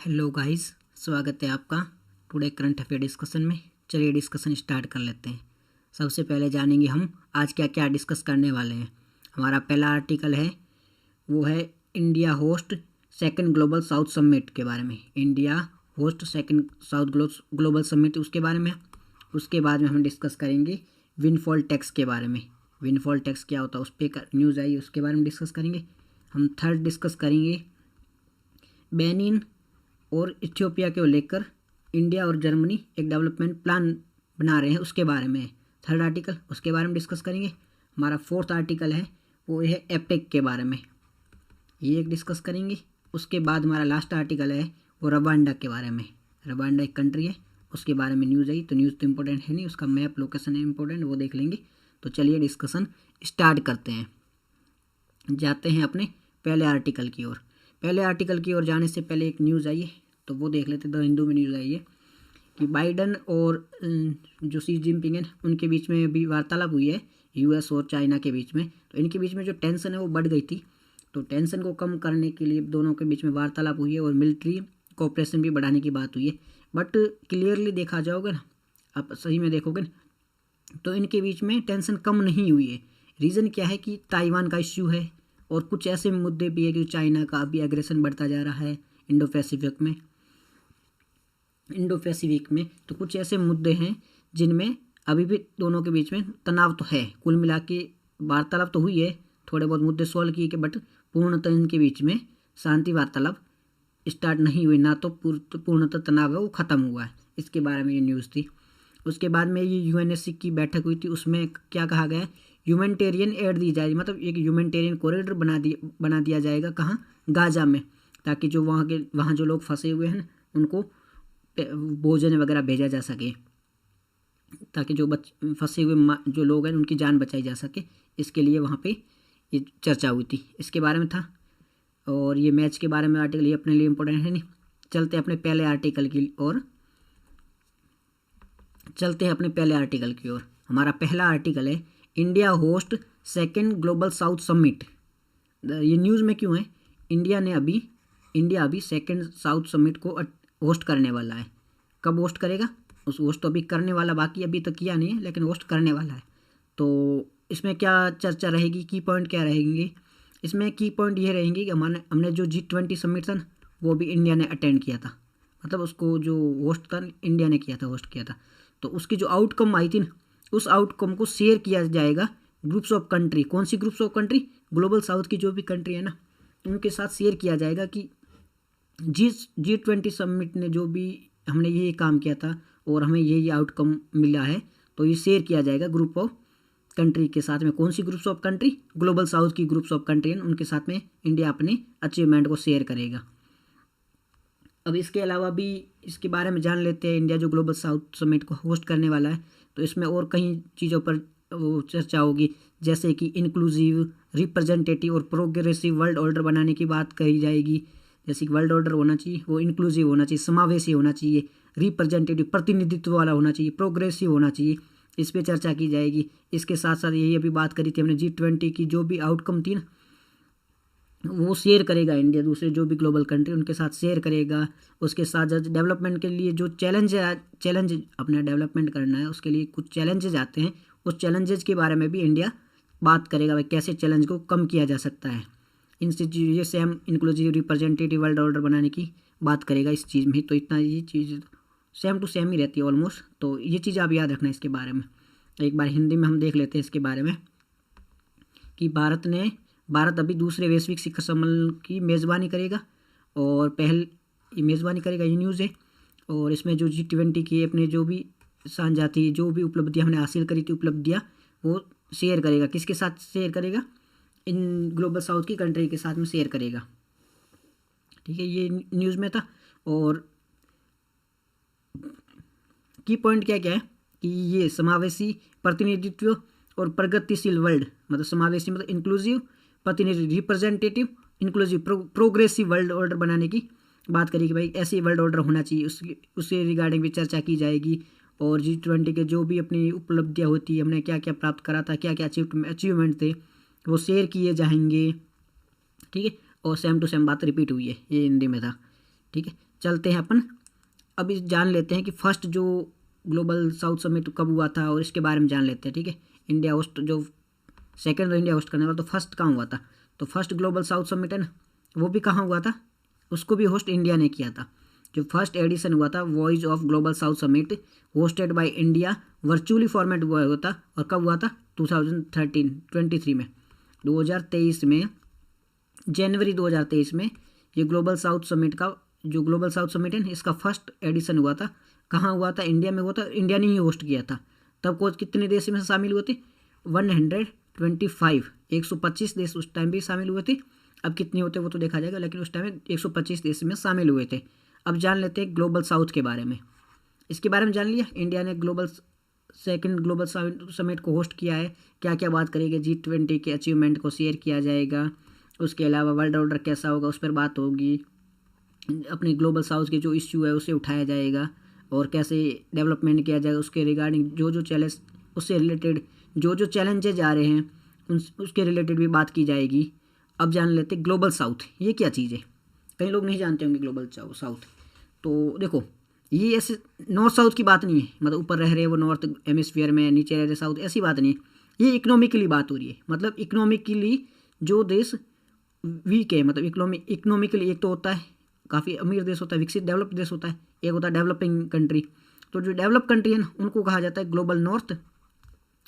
Hello guys, स्वागत है आपका टुडे करंट अफेयर डिस्कशन में। चलिए डिस्कशन स्टार्ट कर लेते हैं। सबसे पहले जानेंगे हम आज क्या क्या डिस्कस करने वाले हैं। हमारा पहला आर्टिकल है वो है India host second global south summit के बारे में। India host second south global summit उसके बारे में। उसके बाद में हम डिस्कस करेंगे विंडफॉल टैक्स के बारे में। विंडफॉल टैक्स क्या होता है उस पर न्यूज़ आई, उसके बारे में डिस्कस करेंगे। हम थर्ड डिस्कस करेंगे बेनिन और इथियोपिया को लेकर इंडिया और जर्मनी एक डेवलपमेंट प्लान बना रहे हैं, उसके बारे में थर्ड आर्टिकल, उसके बारे में डिस्कस करेंगे। हमारा फोर्थ आर्टिकल है वो है एपेक के बारे में, ये एक डिस्कस करेंगे। उसके बाद हमारा लास्ट आर्टिकल है वो रवांडा के बारे में। रवांडा एक कंट्री है, उसके बारे में न्यूज़ आई, तो न्यूज़ तो इम्पोर्टेंट है नहीं, उसका मैप लोकेशन है इम्पोर्टेंट, वो देख लेंगे। तो चलिए डिस्कशन स्टार्ट करते हैं। जाते हैं अपने पहले आर्टिकल की ओर। पहले आर्टिकल की ओर जाने से पहले एक न्यूज़ आई है, तो वो देख लेते। द हिंदू में न्यूज़ आई है कि बाइडन और जो शी जिनपिंग है उनके बीच में अभी वार्तालाप हुई है, यूएस और चाइना के बीच में। तो इनके बीच में जो टेंशन है वो बढ़ गई थी, तो टेंशन को कम करने के लिए दोनों के बीच में वार्तालाप हुई है और मिलिट्री कोऑपरेशन भी बढ़ाने की बात हुई है। बट क्लियरली देखा जाओगे ना, आप सही में देखोगे ना, तो इनके बीच में टेंशन कम नहीं हुई है। रीज़न क्या है कि ताइवान का इश्यू है और कुछ ऐसे मुद्दे भी है कि चाइना का अभी एग्रेशन बढ़ता जा रहा है इंडो पैसिफिक में। तो कुछ ऐसे मुद्दे हैं जिनमें अभी भी दोनों के बीच में तनाव तो है। कुल मिला के वार्तालाप तो हुई है, थोड़े बहुत मुद्दे सॉल्व किए के, बट पूर्णतः इनके बीच में शांति वार्तालाप स्टार्ट नहीं हुई, ना तो पूर्णतः तनाव है वो ख़त्म हुआ है। इसके बारे में ये न्यूज़ थी। उसके बाद में ये यूएनएससी की बैठक हुई थी, उसमें क्या कहा गया है, ह्यूमैनिटेरियन एड दी जाएगी, मतलब एक ह्यूमैनिटेरियन कॉरिडोर बना दिया जाएगा। कहाँ? गाजा में, ताकि जो वहाँ जो लोग फंसे हुए हैं उनको भोजन वगैरह भेजा जा सके, ताकि जो फंसे हुए जो लोग हैं उनकी जान बचाई जा सके। इसके लिए वहाँ पे ये चर्चा हुई थी, इसके बारे में था। और ये मैच के बारे में आर्टिकल, ये अपने लिए इम्पोर्टेंट है नहीं। चलते हैं अपने पहले आर्टिकल की ओर। हमारा पहला आर्टिकल है India host second global south summit. ये न्यूज़ में क्यों है? इंडिया अभी सेकेंड साउथ समिट को होस्ट करने वाला है। कब होस्ट करेगा? उस होस्ट तो अभी करने वाला, बाकी अभी तो किया नहीं है, लेकिन होस्ट करने वाला है। तो इसमें क्या चर्चा रहेगी, की पॉइंट क्या रहेंगे? इसमें की पॉइंट ये रहेंगे कि हमने जो G20 समिट था ना, वो भी इंडिया ने अटेंड किया था, मतलब उसको जो होस्ट था इंडिया ने किया था, होस्ट किया था। तो उसकी जो आउटकम आई थी ना, उस आउटकम को शेयर किया जाएगा ग्रुप्स ऑफ कंट्री। कौन सी groups of country? Global south की जो भी कंट्री है ना, उनके साथ शेयर किया जाएगा कि G20 समिट ने जो भी हमने ये काम किया था और हमें ये आउटकम मिला है, तो ये शेयर किया जाएगा ग्रुप ऑफ कंट्री के साथ में। कौन सी groups of country? Global south की ग्रुप्स ऑफ कंट्री हैं, उनके साथ में इंडिया अपने अचीवमेंट को शेयर करेगा। अब इसके अलावा भी इसके बारे में जान लेते हैं। इंडिया जो ग्लोबल साउथ समिट को होस्ट करने वाला है, तो इसमें और कई चीज़ों पर वो चर्चा होगी, जैसे कि इंक्लूसिव, रिप्रेजेंटेटिव और प्रोग्रेसिव वर्ल्ड ऑर्डर बनाने की बात कही जाएगी। जैसे कि वर्ल्ड ऑर्डर होना चाहिए वो इंक्लूसिव होना चाहिए, समावेशी होना चाहिए, रिप्रेजेंटेटिव प्रतिनिधित्व वाला होना चाहिए, प्रोग्रेसिव होना चाहिए, इस पर चर्चा की जाएगी। इसके साथ साथ यही अभी बात करी थी हमने, G20 की जो भी आउटकम थी ना, वो शेयर करेगा इंडिया दूसरे जो भी ग्लोबल कंट्री उनके साथ शेयर करेगा। उसके साथ डेवलपमेंट के लिए जो चैलेंज अपना डेवलपमेंट करना है, उसके लिए कुछ चैलेंजेज आते हैं, उस चैलेंजेस के बारे में भी इंडिया बात करेगा, भाई कैसे चैलेंज को कम किया जा सकता है। इन चीज़ों से हम इंक्लूसिव रिप्रेजेंटेटिव वर्ल्ड ऑर्डर बनाने की बात करेगा इस चीज़ में। तो इतना ये चीज़ सेम टू सेम ही रहती है ऑलमोस्ट, तो ये चीज़ आप याद रखना इसके बारे में। एक बार हिंदी में हम देख लेते हैं इसके बारे में कि भारत अभी दूसरे वैश्विक शिखर सम्मेलन की मेज़बानी करेगा, और मेज़बानी करेगा, ये न्यूज़ है। और इसमें जो G20 की अपने जो भी साझा थी, जो भी उपलब्धियां हमने हासिल करी थी, उपलब्धियां वो शेयर करेगा। किसके साथ शेयर करेगा? इन ग्लोबल साउथ की कंट्री के साथ में शेयर करेगा। ठीक है, ये न्यूज़ में था। और की पॉइंट क्या क्या है कि ये समावेशी, प्रतिनिधित्व और प्रगतिशील वर्ल्ड, मतलब समावेशी मतलब इंक्लूसिव, प्रतिनिधि representative, inclusive, progressive world order बनाने की बात करी कि भाई ऐसी वर्ल्ड ऑर्डर होना चाहिए, उसके रिगार्डिंग भी चर्चा की जाएगी। और G20 के जो भी अपनी उपलब्धियां होती है, हमने क्या क्या प्राप्त करा था, क्या क्या अचीवमेंट थे, वो शेयर किए जाएंगे। ठीक है, और सेम टू सेम बात रिपीट हुई है, ये हिंदी में था। ठीक है, चलते हैं अपन अभी जान लेते हैं कि फर्स्ट जो ग्लोबल साउथ समिट कब हुआ था और इसके बारे में जान लेते हैं। ठीक है, इंडिया होस्ट जो सेकंड इंडिया होस्ट करने वाला, तो फर्स्ट कहाँ हुआ था? तो फर्स्ट ग्लोबल साउथ समिट है ना, वो भी कहाँ हुआ था? उसको भी होस्ट इंडिया ने किया था। जो फर्स्ट एडिशन हुआ था voice of global south summit hosted by India, virtually format हुआ था। और कब हुआ था? 2023 में, 2023 में, जनवरी 2023 में ये ग्लोबल साउथ समिट का जो ग्लोबल साउथ समिट है इसका फर्स्ट एडिशन हुआ था। कहाँ हुआ था? इंडिया में हुआ था। इंडिया ने ही होस्ट किया था। तब को कितने देश में शामिल हुए थे? 125 125 देश उस टाइम भी शामिल हुए थे। अब कितने होते वो तो देखा जाएगा, लेकिन उस टाइम में 125 देश में शामिल हुए थे। अब जान लेते हैं ग्लोबल साउथ के बारे में। इसके बारे में जान लिया, इंडिया ने सेकंड ग्लोबल समिट को होस्ट किया है। क्या क्या बात करेंगे? G20 के अचीवमेंट को शेयर किया जाएगा। उसके अलावा वर्ल्ड ऑर्डर कैसा होगा उस पर बात होगी। अपने ग्लोबल साउथ के जो इश्यू है उसे उठाया जाएगा और कैसे डेवलपमेंट किया जाएगा उसके रिगार्डिंग जो चैलेंज उससे रिलेटेड जो चैलेंजेज आ रहे हैं उसके रिलेटेड भी बात की जाएगी। अब जान लेते ग्लोबल साउथ ये क्या चीज़ है। कई लोग नहीं जानते होंगे ग्लोबल साउथ। तो देखो, ये ऐसे नॉर्थ साउथ की बात नहीं है, मतलब ऊपर रह रहे वो नॉर्थ हेमिस्फीयर में, नीचे रह रहे साउथ, ऐसी बात नहीं है। ये इकोनॉमिकली बात हो रही है। मतलब इकोनॉमिकली जो देश वीक है, मतलब इकोनॉमिकली एक तो होता है काफ़ी अमीर देश होता है, विकसित डेवलप्ड देश होता है, एक होता है डेवलपिंग कंट्री। तो जो डेवलप कंट्री है ना उनको कहा जाता है ग्लोबल नॉर्थ।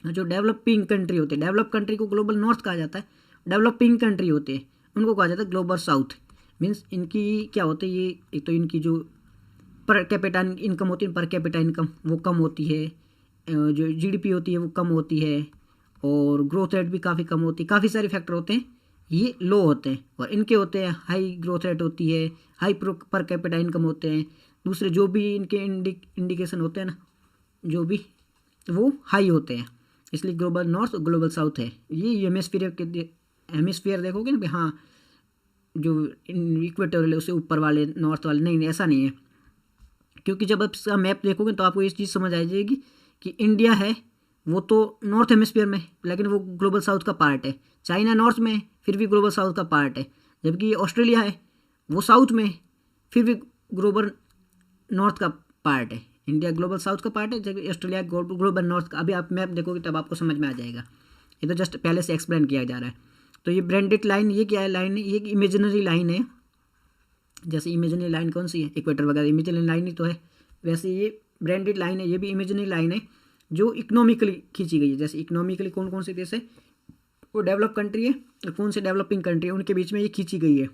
जो डेवलपिंग कंट्री होते हैं, डेवलप कंट्री को ग्लोबल नॉर्थ कहा जाता है। डेवलपिंग कंट्री होते हैं उनको कहा जाता है ग्लोबल साउथ। मीन्स इनकी क्या होते हैं, ये एक तो इनकी जो पर कैपिटा इनकम होती है, पर कैपिटा इनकम वो कम होती है, जो GDP होती है वो कम होती है, और ग्रोथ रेट भी काफ़ी कम होती है। काफ़ी सारे फैक्टर होते हैं, ये लो होते हैं। और इनके होते हैं हाई ग्रोथ रेट होती है, हाई पर कैपिटा इनकम होते हैं। दूसरे जो भी इनके इंडिकेशन होते हैं ना, जो भी वो हाई होते हैं। इसलिए ग्लोबल नॉर्थ और ग्लोबल साउथ है। ये हेमिस्फीयर देखोगे ना, हाँ जो इक्वेटोरियल उससे ऊपर वाले नॉर्थ वाले, नहीं ऐसा नहीं है। क्योंकि जब आप इसका मैप देखोगे तो आपको इस चीज़ समझ आ जाएगी कि इंडिया है वो तो नॉर्थ हेमिस्फीयर में, लेकिन वो ग्लोबल साउथ का पार्ट है। चाइना नॉर्थ में, फिर भी ग्लोबल साउथ का पार्ट है। जबकि ऑस्ट्रेलिया है वो साउथ में, फिर भी ग्लोबल नॉर्थ का पार्ट है। इंडिया ग्लोबल साउथ का पार्ट है, जबकि ऑस्ट्रेलिया ग्लोबल नॉर्थ का। अभी आप मैप देखोगे तब आपको समझ में आ जाएगा। ये तो जस्ट पहले से एक्सप्लेन किया जा रहा है। तो ये ब्रांडेड लाइन, ये क्या है लाइन है? ये इमेजिनरी लाइन है। जैसे इमेजिनरी लाइन कौन सी है? इक्वेटर वगैरह इमेजिनरी लाइन ही तो है। वैसे ये ब्रांडेड लाइन है, ये भी इमेजिनरी लाइन है जो इकोनॉमिकली खींची गई है। जैसे इकोनॉमिकली कौन कौन से देश है वो डेवलप कंट्री है और कौन से डेवलपिंग कंट्री है, उनके बीच में ये खींची गई है।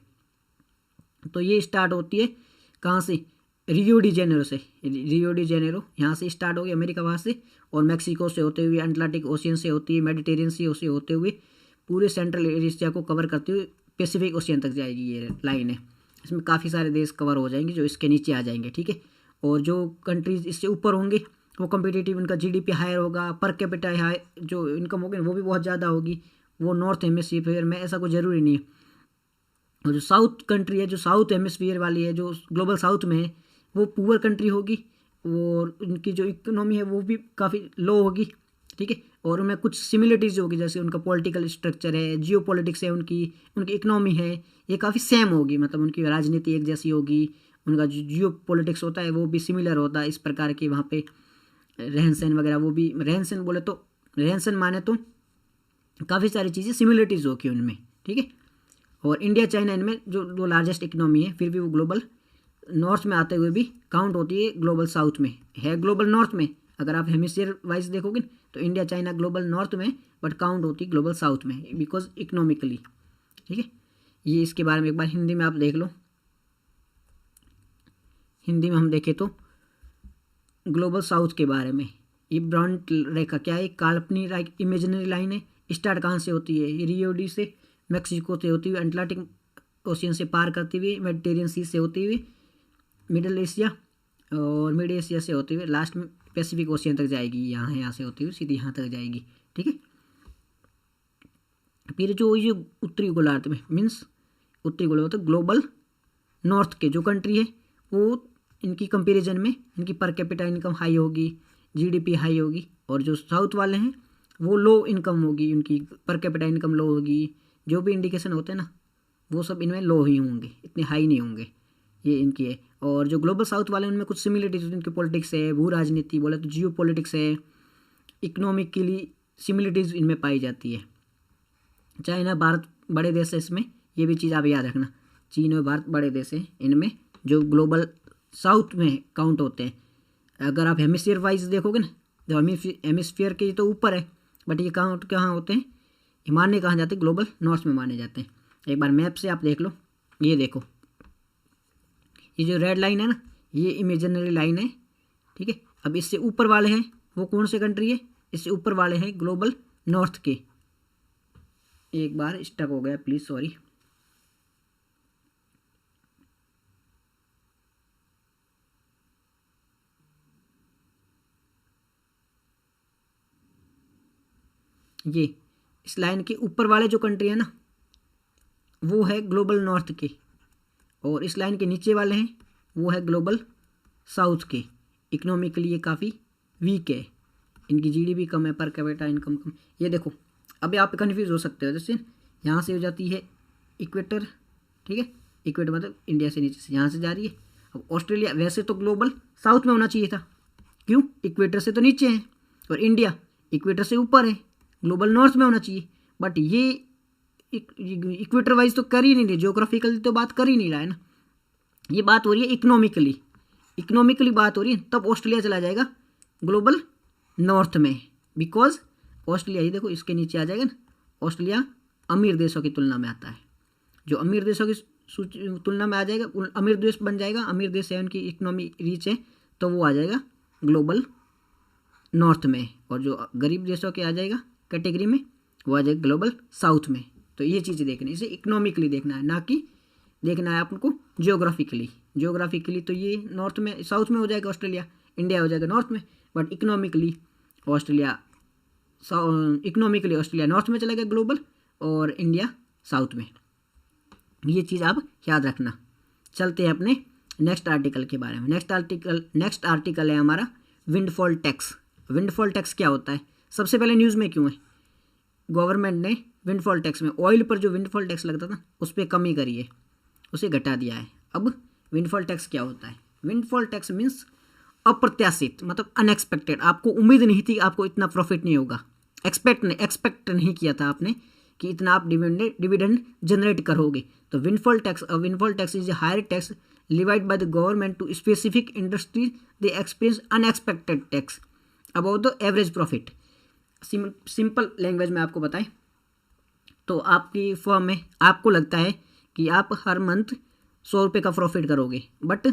तो ये स्टार्ट होती है कहाँ से? रियो डी जेनेरो से। रियो डी जेनेरो यहाँ से स्टार्ट होगी, अमेरिका वहाँ से, और मैक्सिको से होते हुए, अटलांटिक ओशियन से होती है, मेडिटेरियन सी से होते हुए पूरे सेंट्रल एशिया को कवर करते हुए पैसिफिक ओशियन तक जाएगी ये लाइन है। इसमें काफ़ी सारे देश कवर हो जाएंगे जो इसके नीचे आ जाएंगे। ठीक है, और जो कंट्रीज इससे ऊपर होंगे वो कम्पिटिटिव, उनका GDP हायर होगा, पर कैपिटा हाई जो इनकम होगी वो भी बहुत ज़्यादा होगी। वो नॉर्थ हेमिस्फीयर में, ऐसा कोई ज़रूरी नहीं है। और जो साउथ कंट्री है, जो साउथ हेमिस्फीयर वाली है, जो ग्लोबल साउथ में है, वो पुअर कंट्री होगी और उनकी जो इकोनॉमी है वो भी काफ़ी लो होगी। ठीक है, और उनमें कुछ सिमिलरिटीज़ होगी, जैसे उनका पॉलिटिकल स्ट्रक्चर है, जियो पॉलिटिक्स है, उनकी इकोनॉमी है, ये काफ़ी सेम होगी। मतलब उनकी राजनीति एक जैसी होगी, उनका जो जियो पॉलिटिक्स होता है वो भी सिमिलर होता है। इस प्रकार की वहाँ पे रहन सहन वगैरह, वो भी रहन सहन बोले तो, रहन सहन माने तो काफ़ी सारी चीज़ें सिमिलरिटीज़ होगी उनमें। ठीक है, और इंडिया चाइना इनमें जो लार्जेस्ट इकोनॉमी है, फिर भी वो ग्लोबल नॉर्थ में आते हुए भी काउंट होती है ग्लोबल साउथ में, है ग्लोबल नॉर्थ में। अगर आप हेमिस्फीयर वाइज देखोगे तो इंडिया चाइना ग्लोबल नॉर्थ में, बट काउंट होती है ग्लोबल साउथ में बिकॉज इकोनॉमिकली। ठीक है, ये इसके बारे में एक बार हिंदी में आप देख लो। हिंदी में हम देखें तो ग्लोबल साउथ के बारे में, ये ब्रॉन्ड रेखा क्या है? काल्पनिक इमेजिनरी लाइन है। स्टार्ट कहाँ से होती है? ये रियो डी से, मैक्सिको से होती हुई, अटलांटिक ओशियन से पार करती हुई, मेडिटेरियन सी से होती हुई, मिडिल एशिया और मिड एशिया से होते हुए लास्ट में पैसिफिक ओशियन तक जाएगी। यहाँ से होती हुई सीधी यहाँ तक जाएगी। ठीक है, फिर जो ये उत्तरी गोलार्ध में, मीन्स उत्तरी गोलार्ध ग्लोबल नॉर्थ के जो कंट्री है वो, इनकी कंपैरिजन में इनकी पर कैपिटा इनकम हाई होगी, GDP हाई होगी, और जो साउथ वाले हैं वो लो इनकम होगी, उनकी पर कैपिटा इनकम लो होगी। जो भी इंडिकेशन होते हैं ना वो सब इनमें लो ही होंगे, इतने हाई नहीं होंगे। ये इनकी है। और जो ग्लोबल साउथ वाले उनमें कुछ सिमिलरिटीज, उनकी पॉलिटिक्स है, भू राजनीति बोले तो जियो पॉलिटिक्स है, इकोनॉमिकली सिमिलरिटीज इनमें पाई जाती है। चाइना भारत बड़े देश है इसमें, ये भी चीज़ आप याद रखना, चीन और भारत बड़े देश हैं इनमें जो ग्लोबल साउथ में काउंट होते हैं। अगर आप हेमिस्फीयर वाइज देखोगे ना, जो हेमिस्फीयर के तो ऊपर है, बट ये काउंट कहाँ होते हैं, माने कहाँ जाते हैं, ग्लोबल नॉर्थ में माने जाते हैं। एक बार मैप से आप देख लो, ये देखो, ये जो रेड लाइन है ना, ये इमेजिनरी लाइन है, ठीक है। अब इससे ऊपर वाले हैं वो कौन से कंट्री है, इससे ऊपर वाले हैं ग्लोबल नॉर्थ के। एक बार स्टक हो गया, प्लीज़ सॉरी। ये इस लाइन के ऊपर वाले जो कंट्री है ना, वो है ग्लोबल नॉर्थ के, और इस लाइन के नीचे वाले हैं वो है ग्लोबल साउथ के। इकोनॉमिकली ये काफ़ी वीक है, इनकी जीडीपी कम है, पर कैपिटा इनकम कम। ये देखो, अभी आप कन्फ्यूज़ हो सकते हो, जैसे यहाँ से हो जाती है इक्वेटर, ठीक है, इक्वेटर मतलब इंडिया से नीचे से यहाँ से जा रही है। अब ऑस्ट्रेलिया वैसे तो ग्लोबल साउथ में होना चाहिए था, क्यों, इक्वेटर से तो नीचे है, और इंडिया इक्वेटर से ऊपर है, ग्लोबल नॉर्थ में होना चाहिए। बट ये इक्वेटर वाइज तो कर ही नहीं रही, जियोग्राफिकली तो बात कर ही नहीं रहा है ना, ये बात हो रही है इकोनॉमिकली बात हो रही है। तब ऑस्ट्रेलिया चला जाएगा ग्लोबल नॉर्थ में, बिकॉज ऑस्ट्रेलिया, ये देखो इसके नीचे आ जाएगा ना, ऑस्ट्रेलिया अमीर देशों की तुलना में आता है, जो अमीर देशों की तुलना में आ जाएगा, अमीर देश बन जाएगा, अमीर देश है, उनकी इकोनॉमी रीच है, तो वो आ जाएगा ग्लोबल नॉर्थ में, और जो गरीब देशों के आ जाएगा कैटेगरी में, वो आ जाएगा ग्लोबल साउथ में। तो ये चीज़ें देखनी, इसे इकोनॉमिकली देखना है, ना कि देखना है आपको जियोग्राफिकली तो ये नॉर्थ में साउथ में हो जाएगा ऑस्ट्रेलिया, इंडिया हो जाएगा नॉर्थ में, बट इकोनॉमिकली ऑस्ट्रेलिया नॉर्थ में चला गया ग्लोबल, और इंडिया साउथ में। ये चीज़ आप याद रखना। चलते हैं अपने नेक्स्ट आर्टिकल के बारे में। नेक्स्ट आर्टिकल है हमारा विंडफॉल टैक्स। विंडफॉल टैक्स क्या होता है, सबसे पहले न्यूज़ में क्यों है, गवर्नमेंट ने विंडफॉल टैक्स में ऑयल पर जो विंडफॉल टैक्स लगता था उस पर कमी करी है, उसे घटा दिया है। अब विंडफॉल टैक्स क्या होता है, विंडफॉल टैक्स मीन्स अप्रत्याशित, मतलब अनएक्सपेक्टेड, आपको उम्मीद नहीं थी आपको इतना प्रॉफिट नहीं होगा, एक्सपेक्ट नहीं किया था आपने कि इतना आप डिविडेंड जनरेट करोगे। तो windfall tax is a higher tax levied by the government to specific industries they experience unexpected tax above the average profit। Simple language में आपको बताएं तो आपकी फर्म में आपको लगता है कि आप हर मंथ 100 रुपये का प्रॉफिट करोगे, बट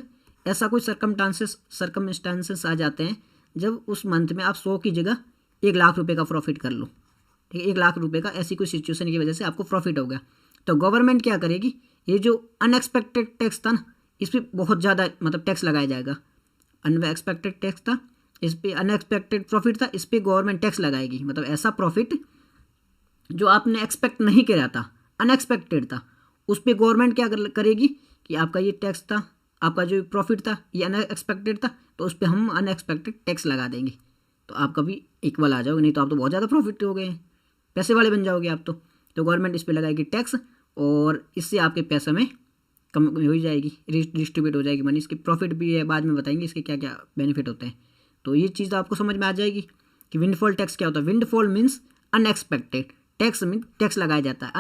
ऐसा कोई सर्कमस्टांसेस आ जाते हैं जब उस मंथ में आप 100 की जगह 1 लाख रुपये का प्रॉफिट कर लो, ठीक है, 1 लाख रुपये का, ऐसी कोई सिचुएशन की वजह से आपको प्रॉफिट हो गया। तो गवर्नमेंट क्या करेगी, ये जो अनएक्सपेक्टेड टैक्स था ना, इस पर बहुत ज़्यादा मतलब टैक्स लगाया जाएगा। अनएक्सपेक्टेड टैक्स था, इस पर अनएक्सपेक्टेड प्रॉफिट था, इस पर गवर्नमेंट टैक्स लगाएगी। मतलब ऐसा प्रॉफिट जो आपने एक्सपेक्ट नहीं किया था, अनएक्सपेक्टेड था, उस पर गवर्नमेंट क्या करेगी कि आपका ये टैक्स था, आपका जो प्रॉफिट था ये अनएक्सपेक्टेड था, तो उस पर हम अनएक्सपेक्टेड टैक्स लगा देंगे, तो आप कभी इक्वल आ जाओगे, नहीं तो आप तो बहुत ज़्यादा प्रॉफिट हो गए हैं, पैसे वाले बन जाओगे आप तो गवर्नमेंट इस पर लगाएगी टैक्स, और इससे आपके पैसे में कम हो जाएगी, डिस्ट्रीब्यूट हो जाएगी मनी। इसकी प्रॉफिट भी है, बाद में बताएंगे इसके क्या क्या बेनिफिट होते हैं। तो ये चीज़ आपको समझ में आ जाएगी कि विंडफॉल टैक्स क्या होता है। Windfall means unexpected, tax mean tax लगाया जाता है,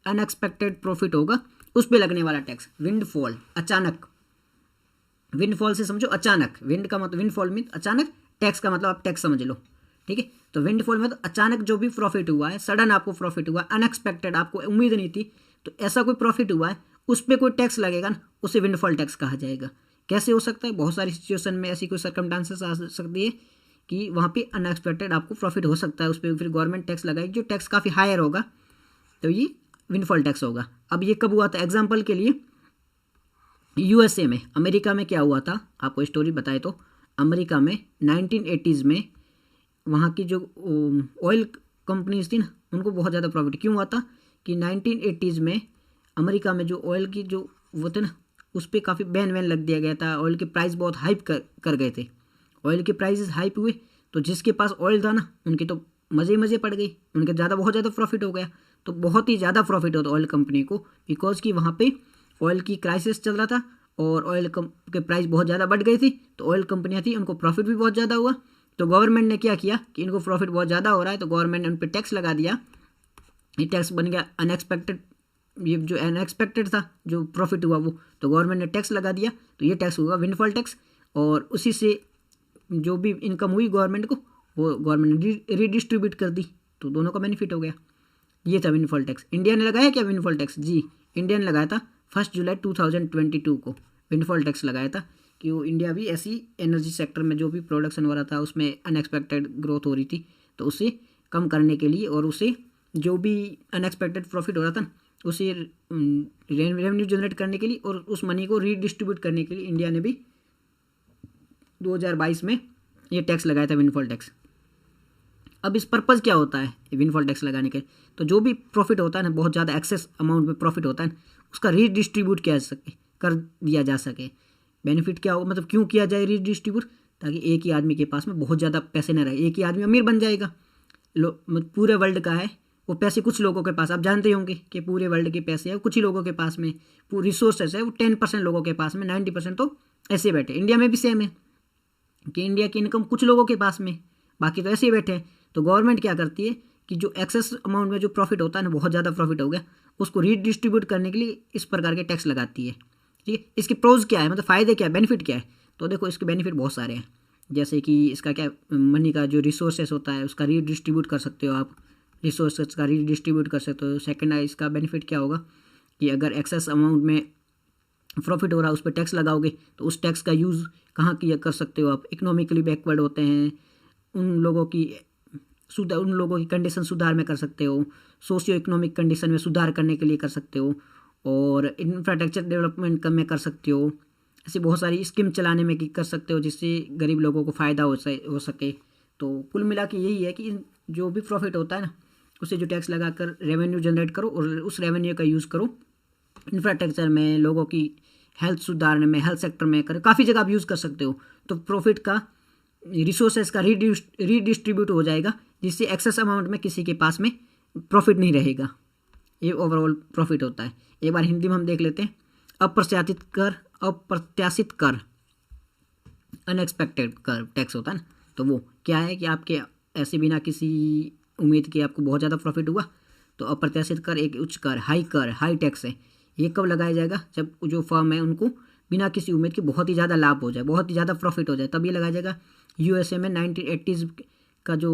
अनएक्सपेक्टेड प्रॉफिट होगा उस पर लगने वाला टैक्स। विंडफॉल अचानक, विंडफॉल से समझो अचानक, विंड का मतलब विंडफॉल मीन अचानक, टैक्स का मतलब आप टैक्स समझ लो, ठीक है। तो विंडफॉल में तो अचानक जो भी प्रॉफिट हुआ है, सडन आपको प्रॉफिट हुआ, अनएक्सपेक्टेड, आपको उम्मीद नहीं थी, तो ऐसा कोई प्रॉफिट हुआ है उस पर कोई टैक्स लगेगा ना, उसे विंडफॉल टैक्स कहा जाएगा। कैसे हो सकता है, बहुत सारी सिचुएशन में ऐसी कोई सर्कमस्टांसेस आ सकती है कि वहाँ पे अनएक्सपेक्टेड आपको प्रॉफिट हो सकता है, उस पर फिर गवर्नमेंट टैक्स लगाएगी, जो टैक्स काफ़ी हायर होगा, तो ये विंडफॉल टैक्स होगा। अब ये कब हुआ था, एग्जाम्पल के लिए यूएसए में, अमेरिका में क्या हुआ था, आपको स्टोरी बताए तो अमेरिका में 1980s में वहाँ की जो ऑयल कंपनीज थी ना, उनको बहुत ज़्यादा प्रॉफिट क्यों हुआ था कि 1980s में अमेरिका में जो ऑयल की जो वो थे ना, उस पर काफ़ी बैन वैन लग दिया गया था, ऑयल के प्राइस बहुत हाइप कर गए थे, ऑयल के प्राइसेस हाइप हुए, तो जिसके पास ऑयल था ना उनके तो मज़े पड़ गई, उनके बहुत ज़्यादा प्रॉफिट हो गया, तो बहुत ही ज़्यादा प्रॉफिट होता ऑयल कंपनी को, बिकॉज कि वहाँ पे ऑयल की क्राइसिस चल रहा था और ऑयल के प्राइस बहुत ज़्यादा बढ़ गई थी, तो ऑयल कंपनियाँ थी उनको प्रॉफिट भी बहुत ज़्यादा हुआ। तो गवर्नमेंट ने क्या किया कि इनको प्रॉफिट बहुत ज़्यादा हो रहा है, तो गवर्नमेंट ने उन पर टैक्स लगा दिया। ये टैक्स बन गया अनएक्सपेक्टेड, ये जो अनएक्सपेक्टेड था जो प्रॉफिट हुआ वो, तो गवर्नमेंट ने टैक्स लगा दिया, तो ये टैक्स हुआ विंडफॉल टैक्स। और उसी से जो भी इनकम हुई गवर्नमेंट को, वो गवर्नमेंट ने रीडिस्ट्रीब्यूट कर दी, तो दोनों का बेनिफिट हो गया। ये था विंडफॉल टैक्स। इंडिया ने लगाया क्या विंडफॉल टैक्स? जी, इंडिया ने लगाया था 1 जुलाई 2022 को विंडफॉल टैक्स लगाया था कि वो इंडिया भी ऐसी एनर्जी सेक्टर में जो भी प्रोडक्शन हो रहा था उसमें अनएक्सपेक्टेड ग्रोथ हो रही थी, तो उसे कम करने के लिए और उसे जो भी अनएक्सपेक्टेड प्रॉफिट हो रहा था उसे रेवेन्यू जनरेट करने के लिए और उस मनी को रीडिस्ट्रीब्यूट करने के लिए इंडिया ने भी 2022 में ये टैक्स लगाया था विंडफॉल टैक्स। अब इस पर्पज़ क्या होता है विंडफॉल टैक्स लगाने के? तो जो भी प्रॉफिट होता है ना, बहुत ज़्यादा एक्सेस अमाउंट में प्रॉफिट होता है, उसका रीडिस्ट्रीब्यूट कर दिया जा सके। बेनिफिट क्या हो, मतलब क्यों किया जाए रीडिस्ट्रीब्यूट? ताकि एक ही आदमी के पास में बहुत ज़्यादा पैसे न रहे, एक ही आदमी अमीर बन जाएगा। पूरे वर्ल्ड का है वो पैसे कुछ लोगों के पास, आप जानते होंगे कि पूरे वर्ल्ड के पैसे है कुछ ही लोगों के पास में, पूरी रिसोर्सेस है वो 10% लोगों के पास में, 90% तो ऐसे बैठे। इंडिया में भी सेम है कि इंडिया की इनकम कुछ लोगों के पास में, बाकी तो ऐसे ही बैठे हैं। तो गवर्नमेंट क्या करती है कि जो एक्सेस अमाउंट में जो प्रॉफिट होता है ना, बहुत ज़्यादा प्रॉफिट हो गया, उसको रीडिस्ट्रीब्यूट करने के लिए इस प्रकार के टैक्स लगाती है। ठीक है, इसके प्रोज क्या है, मतलब फ़ायदे क्या है, बेनिफिट क्या है? तो देखो इसके बेनिफिट बहुत सारे हैं। जैसे कि इसका क्या, मनी का जो रिसोर्सेस होता है उसका रीडिस्ट्रीब्यूट कर सकते हो आप, रिसोर्सेज का रीडिस्ट्रीब्यूट कर सकते हो। सेकंड है इसका बेनिफिट क्या होगा कि अगर एक्सेस अमाउंट में प्रॉफिट हो रहा है उस पर टैक्स लगाओगे तो उस टैक्स का यूज़ कहाँ किया कर सकते हो आप? इकोनॉमिकली बैकवर्ड होते हैं उन लोगों की कंडीशन सुधार में कर सकते हो, सोशियो इकोनॉमिक कंडीशन में सुधार करने के लिए कर सकते हो, और इंफ्रास्ट्रक्चर डेवलपमेंट में कर सकते हो। ऐसी बहुत सारी स्कीम चलाने में कर सकते हो जिससे गरीब लोगों को फ़ायदा हो सके। तो कुल मिला के यही है कि जो भी प्रॉफिट होता है ना, उसे जो टैक्स लगाकर रेवेन्यू जनरेट करो और उस रेवेन्यू का यूज़ करो इंफ्रास्ट्रक्चर में, लोगों की हेल्थ सुधारने में, हेल्थ सेक्टर में करो, काफ़ी जगह आप यूज़ कर सकते हो। तो प्रॉफिट का, रिसोर्सेज का रीडिस्ट्रीब्यूट हो जाएगा, जिससे एक्सेस अमाउंट में किसी के पास में प्रॉफिट नहीं रहेगा। ये ओवरऑल प्रॉफिट होता है। एक बार हिंदी में हम देख लेते हैं। अप्रत्याशित कर अनएक्सपेक्टेड कर टैक्स होता है ना, तो वो क्या है कि आपके ऐसे बिना किसी उम्मीद के आपको बहुत ज़्यादा प्रॉफिट हुआ, तो अप्रत्याशित कर एक उच्च कर, हाई टैक्स है। ये कब लगाया जाएगा? जब जो फर्म है उनको बिना किसी उम्मीद के बहुत ही ज़्यादा लाभ हो जाए, बहुत ही ज़्यादा प्रॉफिट हो जाए, तब ये लगाया जाएगा। यूएसए में 1980s का जो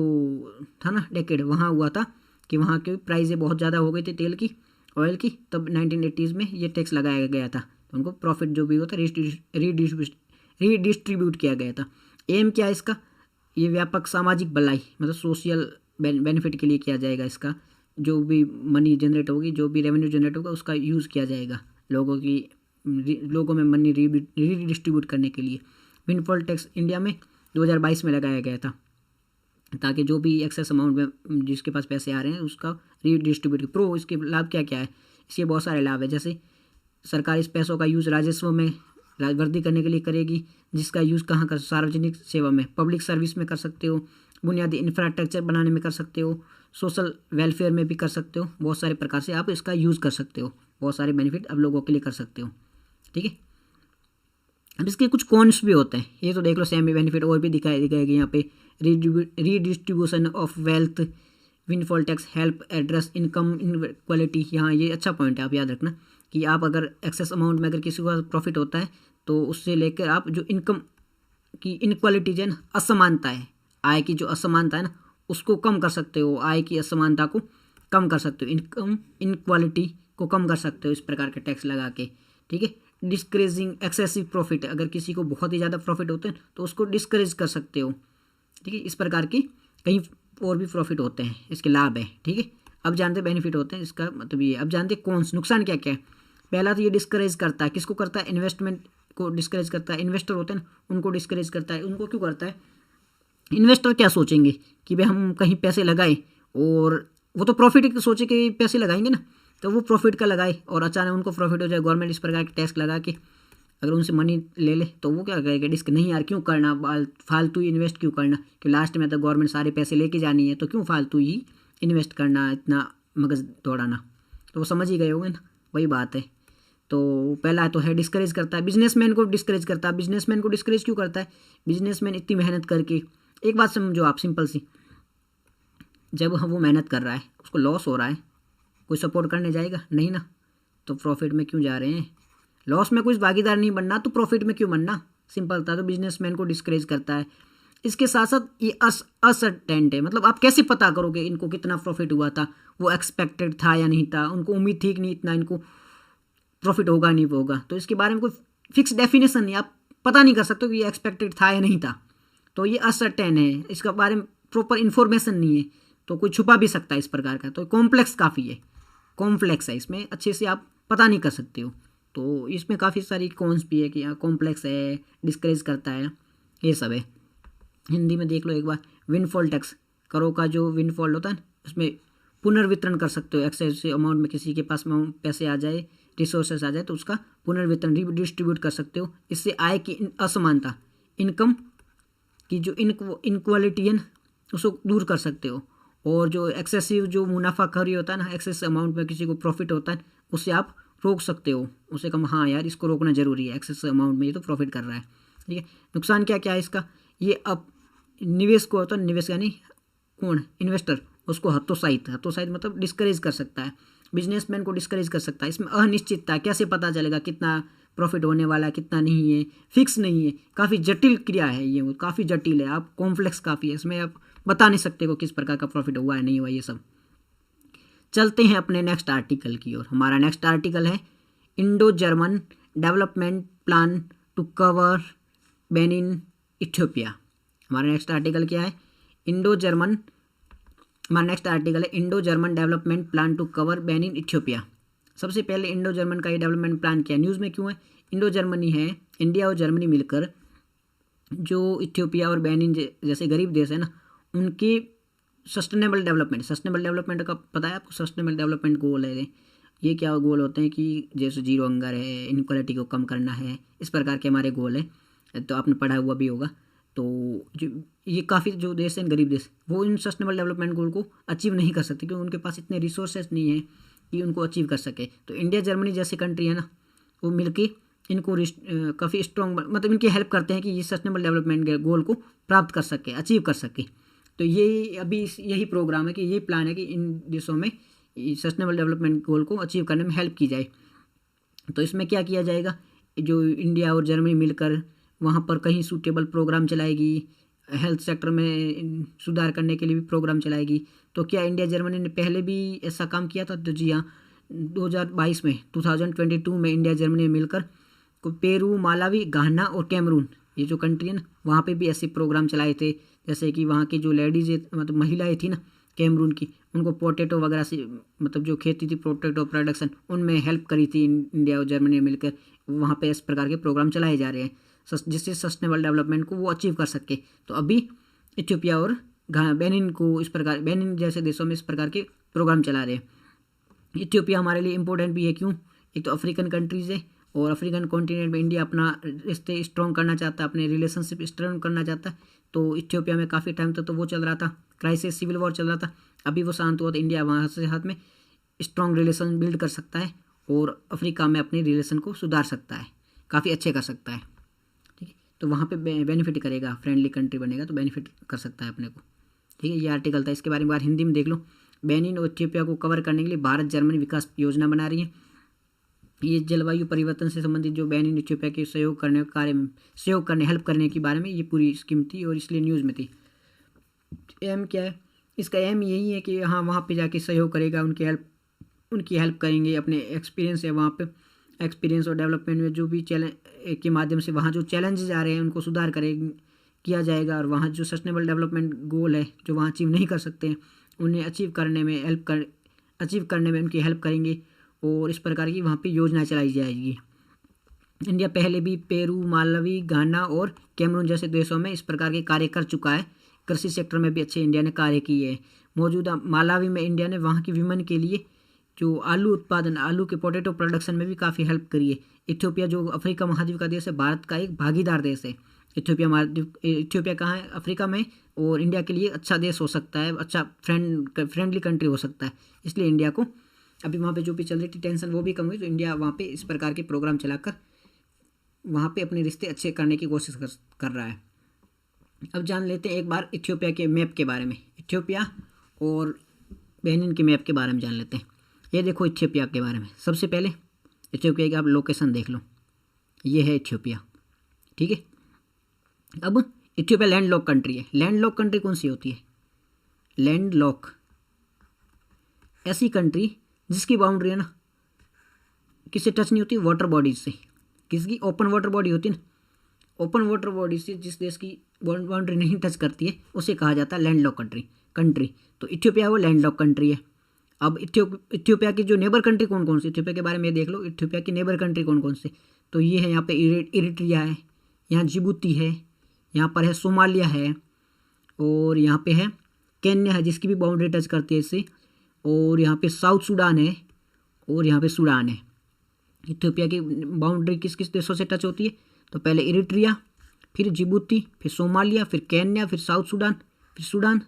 था ना डेकेड, वहाँ हुआ था कि वहाँ की प्राइसें बहुत ज़्यादा हो गई थी तेल की, ऑयल की, तब 1980s में ये टैक्स लगाया गया था। तो उनको प्रॉफिट जो भी होता रीडिस्ट्रीब्यूट किया गया था। एम क्या है इसका? ये व्यापक सामाजिक भलाई, मतलब सोशल बेनिफिट के लिए किया जाएगा। इसका जो भी मनी जनरेट होगी, जो भी रेवेन्यू जनरेट होगा, उसका यूज़ किया जाएगा लोगों में मनी रीडिस्ट्रीब्यूट करने के लिए। विंडफॉल टैक्स इंडिया में 2022 में लगाया गया था ताकि जो भी एक्सेस अमाउंट में जिसके पास पैसे आ रहे हैं उसका रीडिस्ट्रीब्यूट। इसके लाभ क्या क्या है? इसके बहुत सारे लाभ है। जैसे सरकार इस पैसों का यूज़ राजस्व में वृद्धि करने के लिए करेगी, जिसका यूज़ कहाँ कर, सार्वजनिक सेवा में, पब्लिक सर्विस में कर सकते हो, बुनियादी इंफ्रास्ट्रक्चर बनाने में कर सकते हो, सोशल वेलफेयर में भी कर सकते हो। बहुत सारे प्रकार से आप इसका यूज़ कर सकते हो, बहुत सारे बेनिफिट आप लोगों के लिए कर सकते हो। ठीक है, अब इसके कुछ कॉन्स भी होते हैं, ये तो देख लो। सेमी बेनिफिट और भी दिखाई गए यहाँ पे। Redistribution of wealth, windfall tax help address income inequality. यहाँ ये अच्छा पॉइंट है, आप याद रखना कि आप अगर एक्सेस अमाउंट में अगर किसी को प्रॉफिट होता है तो उससे लेकर आप जो इनकम की इनक्वालिटी जो है ना, असमानता है, आय की जो असमानता है ना, उसको कम कर सकते हो। आय की असमानता को कम कर सकते हो, इनकम इनक्वालिटी को कम कर सकते हो इस प्रकार के टैक्स लगा के। ठीक है, डिस्करेजिंग एक्सेसिव प्रॉफिट, अगर किसी को बहुत ही ज़्यादा प्रॉफिट होते हैं तो उसको डिस्करेज कर सकते हो। ठीक है, इस प्रकार की कहीं और भी प्रॉफिट होते हैं, इसके लाभ है। ठीक है, अब जानते बेनिफिट होते हैं, इसका मतलब ये। अब जानते कौन नुकसान क्या क्या है। पहला तो ये डिस्करेज करता है, किसको करता है? इन्वेस्टमेंट को डिस्करेज करता है। इन्वेस्टर होते हैं ना, उनको डिस्करेज करता है। उनको क्यों करता है? इन्वेस्टर क्या सोचेंगे कि भाई हम कहीं पैसे लगाए, और वो तो प्रॉफिट सोचे कि पैसे लगाएंगे ना, तो वो प्रॉफिट का लगाए और अचानक उनको प्रॉफिट हो जाए, गवर्नमेंट इस प्रकार के टैक्स लगा के अगर उनसे मनी ले ले तो वो क्या करेगा? डिस्क नहीं यार, क्यों करना, फालतू इन्वेस्ट क्यों करना, कि लास्ट में तो गवर्नमेंट सारे पैसे लेके जानी है, तो क्यों फालतू ही इन्वेस्ट करना, इतना मगज दौड़ाना। तो वो समझ ही गए होंगे ना, वही बात है। तो पहला तो है डिस्करेज करता है, बिजनेसमैन को डिस्करेज करता है। बिजनेसमैन को डिस्करेज क्यों करता है? बिजनेसमैन इतनी मेहनत करके, एक बात समझो आप सिंपल सी, जब हम वो मेहनत कर रहा है उसको लॉस हो रहा है, कोई सपोर्ट करने जाएगा नहीं ना, तो प्रॉफिट में क्यों जा रहे हैं? लॉस में कोई भागीदार नहीं बनना तो प्रॉफिट में क्यों बनना? सिंपल था। तो बिजनेसमैन को डिस्करेज करता है। इसके साथ साथ ये असर्टेंट है, मतलब आप कैसे पता करोगे इनको कितना प्रॉफिट हुआ था, वो एक्सपेक्टेड था या नहीं था, उनको उम्मीद थी कि नहीं इतना इनको प्रॉफिट होगा नहीं होगा, तो इसके बारे में कोई फिक्स डेफिनेशन नहीं, आप पता नहीं कर सकते कि ये एक्सपेक्टेड था या नहीं था। तो ये असर्टेन है, इसके बारे में प्रॉपर इन्फॉर्मेशन नहीं है, तो कोई छुपा भी सकता है इस प्रकार का। तो कॉम्प्लेक्स काफ़ी है, कॉम्प्लेक्स है, इसमें अच्छे से आप पता नहीं कर सकते हो। तो इसमें काफ़ी सारी कॉन्स भी है कि कॉम्प्लेक्स है, डिस्करेज करता है, ये सब है। हिंदी में देख लो एक बार, विंडफॉल टैक्स, करों का जो विंडफॉल होता है उसमें पुनर्वितरण कर सकते हो। एक्सेसिव अमाउंट में किसी के पास पैसे आ जाए, रिसोर्सेस आ जाए, तो उसका पुनर्वितरण डिस्ट्रीब्यूट कर सकते हो। इससे आय की असमानता, इनकम की जो इनक्वालिटी है ना, उसको दूर कर सकते हो। और जो एक्सेसिव जो मुनाफाखोरी होता है ना, एक्सेस अमाउंट में किसी को प्रॉफिट होता है, उससे आप रोक सकते हो। उसे कम हाँ यार इसको रोकना जरूरी है, एक्सेस अमाउंट में ये तो प्रॉफिट कर रहा है, ठीक है। नुकसान क्या क्या है इसका? ये अब निवेश को होता है, निवेश यानी कौन? इन्वेस्टर, उसको हतोत्साहित मतलब डिस्करेज कर सकता है। बिजनेसमैन को डिस्करेज कर सकता है। इसमें अनिश्चितता, कैसे पता चलेगा कितना प्रॉफिट होने वाला है कितना नहीं है, फिक्स नहीं है, काफ़ी जटिल क्रिया है ये, वो काफ़ी जटिल है, आप कॉम्प्लेक्स काफ़ी है, इसमें आप बता नहीं सकते को किस प्रकार का प्रॉफिट हुआ है नहीं हुआ ये सब। चलते हैं अपने नेक्स्ट आर्टिकल की ओर। हमारा नेक्स्ट आर्टिकल है Indo German development plan to cover Benin Ethiopia. हमारा नेक्स्ट आर्टिकल क्या है? हमारा नेक्स्ट आर्टिकल है Indo German development plan to cover Benin Ethiopia. सबसे पहले इंडो जर्मन का ये डेवलपमेंट प्लान क्या न्यूज़ में क्यों है? इंडो जर्मनी है, इंडिया और जर्मनी मिलकर जो इथियोपिया और बेनिन जैसे गरीब देश है ना, उनकी सस्टेनेबल डेवलपमेंट का पता है आपको? सस्टेनेबल डेवलपमेंट गोल है ये क्या गोल होते हैं कि जैसे जीरो हंगर है, इनक्वालिटी को कम करना है, इस प्रकार के हमारे गोल है। तो आपने पढ़ा हुआ भी होगा। तो जो ये काफ़ी जो देश हैं गरीब देश, वो इन सस्टेनेबल डेवलपमेंट गोल को अचीव नहीं कर सकते क्योंकि उनके पास इतने रिसोर्सेज नहीं है कि उनको अचीव कर सके। तो इंडिया जर्मनी जैसे कंट्री है ना, वो मिलके इनको काफ़ी स्ट्रॉन्ग मतलब इनकी हेल्प करते हैं कि ये सस्टेनेबल डेवलपमेंट गोल को प्राप्त कर सके, अचीव कर सके। तो ये अभी यही प्रोग्राम है कि यही प्लान है कि इन देशों में सस्टेनेबल डेवलपमेंट गोल को अचीव करने में हेल्प की जाए। तो इसमें क्या किया जाएगा? जो इंडिया और जर्मनी मिलकर वहाँ पर कहीं सूटेबल प्रोग्राम चलाएगी, हेल्थ सेक्टर में सुधार करने के लिए भी प्रोग्राम चलाएगी। तो क्या इंडिया जर्मनी ने पहले भी ऐसा काम किया था? तो जी हाँ, 2022 में 2022 में इंडिया जर्मनी मिलकर पेरू, मालावी, घाना और कैमरून, ये जो कंट्री है ना, वहाँ पे भी ऐसे प्रोग्राम चलाए थे। जैसे कि वहाँ की जो लेडीज मतलब महिलाएं थी ना कैमरून की, उनको पोटैटो वगैरह से मतलब जो खेती थी पोटैटो प्रोडक्शन, उनमें हेल्प करी थी इंडिया और जर्मनी मिलकर। वहाँ पे इस प्रकार के प्रोग्राम चलाए जा रहे हैं जिससे सस्टेनेबल डेवलपमेंट को वो अचीव कर सके। तो अभी इथियोपिया और बेनिन को इस प्रकार, बेनिन जैसे देशों में इस प्रकार के प्रोग्राम चला रहे हैं। इथियोपिया हमारे लिए इम्पोर्टेंट भी है, क्यों? एक तो अफ्रीकन कंट्रीज़ है और अफ्रीकन कॉन्टिनेंट में इंडिया अपना रिश्ते स्ट्रॉन्ग करना चाहता है, अपने रिलेशनशिप स्ट्रॉन्ग करना चाहता है। तो इथियोपिया में काफ़ी टाइम तक तो वो चल रहा था, क्राइसिस, सिविल वॉर चल रहा था। अभी वो शांत हुआ तो इंडिया वहाँ से साथ में स्ट्रॉन्ग रिलेशन बिल्ड कर सकता है और अफ्रीका में अपने रिलेशन को सुधार सकता है, काफ़ी अच्छे कर सकता है, ठीक है। तो वहाँ पे बेनिफिट करेगा, फ्रेंडली कंट्री बनेगा तो बेनिफिट कर सकता है अपने को, ठीक है। ये आर्टिकल था, इसके बारे में बार हिंदी में देख लो। बेनिन और इथियोपिया को कवर करने के लिए भारत जर्मनी विकास योजना बना रही है। ये जलवायु परिवर्तन से संबंधित जो बेनिन इथियोपिया के सहयोग करने हेल्प करने के बारे में ये पूरी स्कीम थी और इसलिए न्यूज़ में थी। एम क्या है इसका? एम यही है कि हाँ वहाँ पे जाके सहयोग करेगा, उनकी हेल्प करेंगे, अपने एक्सपीरियंस है वहाँ पे, एक्सपीरियंस और डेवलपमेंट में जो भी चैलेंज के माध्यम से वहाँ जो चैलेंजेस आ रहे हैं उनको सुधार किया जाएगा। और वहाँ जो सस्टेनेबल डेवलपमेंट गोल है जो वहाँ अचीव नहीं कर सकते हैं उन्हें अचीव करने में उनकी हेल्प करेंगे और इस प्रकार की वहाँ पे योजना चलाई जाएगी। इंडिया पहले भी पेरू, मालवी, घाना और कैमरून जैसे देशों में इस प्रकार के कार्य कर चुका है। कृषि सेक्टर में भी अच्छे इंडिया ने कार्य किए हैं। मौजूदा मालावी में इंडिया ने वहाँ की विमेन के लिए जो आलू उत्पादन, आलू के पोटैटो प्रोडक्शन में भी काफ़ी हेल्प करी है। इथियोपिया जो अफ्रीका महाद्वीप का देश है, भारत का एक भागीदार देश है। इथियोपिया कहाँ है? अफ्रीका में, और इंडिया के लिए अच्छा देश हो सकता है, अच्छा फ्रेंडली कंट्री हो सकता है। इसलिए इंडिया को अभी वहाँ पे जो भी चल रही थी टेंशन वो भी कम हुई, तो इंडिया वहाँ पे इस प्रकार के प्रोग्राम चलाकर वहाँ पे अपने रिश्ते अच्छे करने की कोशिश कर रहा है। अब जान लेते हैं एक बार इथियोपिया के मैप के बारे में, इथियोपिया और बेनिन के मैप के बारे में जान लेते हैं। ये देखो इथियोपिया के बारे में, सबसे पहले इथियोपिया की आप लोकेशन देख लो, ये है इथियोपिया, ठीक है। अब इथियोपिया लैंड लॉक कंट्री है। लैंड लॉक कंट्री कौन सी होती है? लैंड लॉक ऐसी कंट्री जिसकी बाउंड्री है ना किससे टच नहीं होती, वाटर बॉडीज से। किसकी? ओपन वाटर बॉडी होती है ना, ओपन वाटर बॉडी से जिस देश की बाउंड्री नहीं टच करती है उसे कहा जाता है लैंड लॉक कंट्री। तो इथियोपिया वो लैंड लॉक कंट्री है। अब इथियोपिया की जो नेबर कंट्री कौन कौन सी, इथियोपिया के बारे में देख लो, इथियोपिया की नेबर कंट्री कौन कौन सी। तो ये है यहाँ पे इरिट्रिया है, यहाँ जिबूती है, यहाँ पर है सोमालिया है, और यहाँ पे है केन्या है जिसकी भी बाउंड्री टच करती है इससे, और यहाँ पे साउथ सूडान है, और यहाँ पे सूडान है। इथियोपिया की बाउंड्री किस किस देशों से टच होती है? तो पहले इरिट्रिया, फिर जिबूती, फिर सोमालिया, फिर केन्या, फिर साउथ सूडान, फिर सूडान,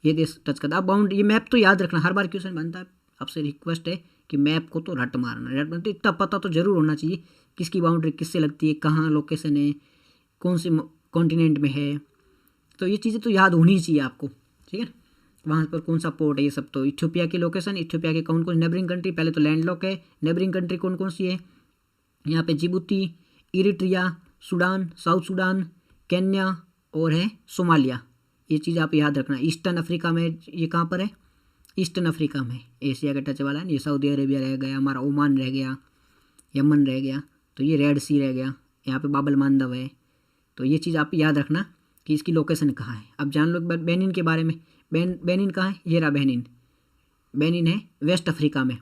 ये देश टच करता है। अब बाउंड्री, ये मैप तो याद रखना, हर बार क्वेश्चन बनता है, आपसे रिक्वेस्ट है कि मैप को तो रट मारना, रट तो इतना पता तो जरूर होना चाहिए किसकी बाउंड्री किससे लगती है, कहाँ लोकेशन है, कौन से कॉन्टिनेंट में है, तो ये चीज़ें तो याद होनी ही चाहिए आपको, ठीक है। वहाँ पर कौन सा पोर्ट है, ये सब। तो इथियोपिया की लोकेशन, इथियोपिया के कौन कौन नेबरिंग कंट्री, पहले तो लैंड लॉक है, नेबरिंग कंट्री कौन कौन सी है, यहाँ पे Djibouti, Eritrea, Sudan, south Sudan, Kenya और है सोमालिया। ये चीज़ आप याद रखना। ईस्टर्न अफ्रीका में ये कहाँ पर है? ईस्टर्न अफ्रीका में, एशिया के टच वाला है। ये सऊदी अरेबिया रह गया, हमारा ओमान रह गया, यमन रह गया, तो ये रेड सी रह गया, यहाँ पे बाबल मांदव है। तो ये चीज़ आप याद रखना कि इसकी लोकेशन कहाँ है। अब जान लो बेनिन के बारे में। बेनिन कहाँ है? ये रहा बेनिन। बेनिन है वेस्ट अफ्रीका में।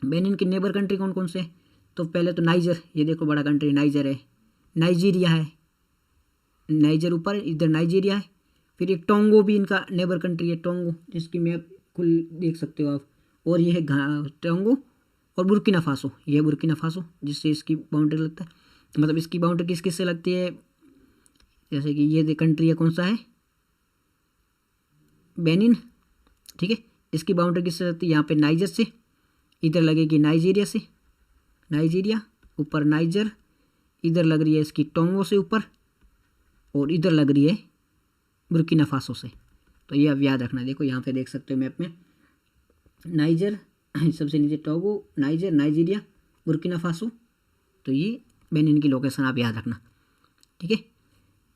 बेनिन की नेबर कंट्री कौन कौन से? तो पहले तो नाइजर, ये देखो बड़ा कंट्री नाइजर है, नाइजीरिया है, नाइजर ऊपर, इधर नाइजीरिया है। फिर एक टोंगो भी इनका नेबर कंट्री है, टोंगो, जिसकी मैप खुल देख सकते हो आप। और ये है टोंगो और बुर्किना फासो, ये है बुर्किना फासो जिससे इसकी बाउंड्री लगता है, मतलब इसकी बाउंड्री किस किस से लगती है, जैसे कि ये कंट्री है, कौन सा है? बेनिन, ठीक है। इसकी बाउंड्री किससे लगती है? यहाँ पे नाइजर से, इधर लगेगी नाइजीरिया से, नाइजीरिया ऊपर नाइजर, इधर लग रही है इसकी टोंगो से ऊपर, और इधर लग रही है बुर्किना फासो से। तो ये आप याद रखना। देखो यहाँ पे देख सकते हो मैप में, नाइजर सबसे नीचे, Togo, niger, Nigeria, Burkina Faso. तो ये बेनिन की लोकेशन आप याद रखना, ठीक है।